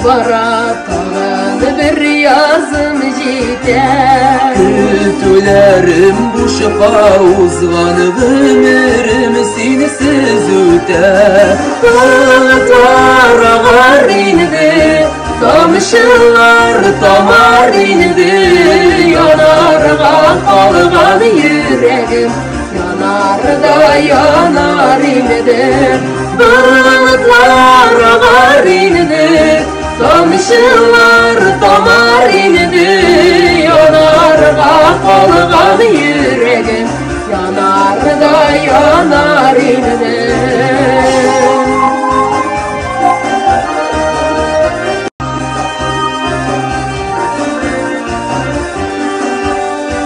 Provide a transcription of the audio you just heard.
Baratağını bir yazım jiter Kültülerim bu şıfa uzganıp ömürüm sensiz öter Bulutlar ağar indi Tamışlar tamar indi Yanarga kalgan yüreğim Yanar da yanar indi Bulutlar ağar indi Tamışlar tamar indi Yanarga kalgan yüreğim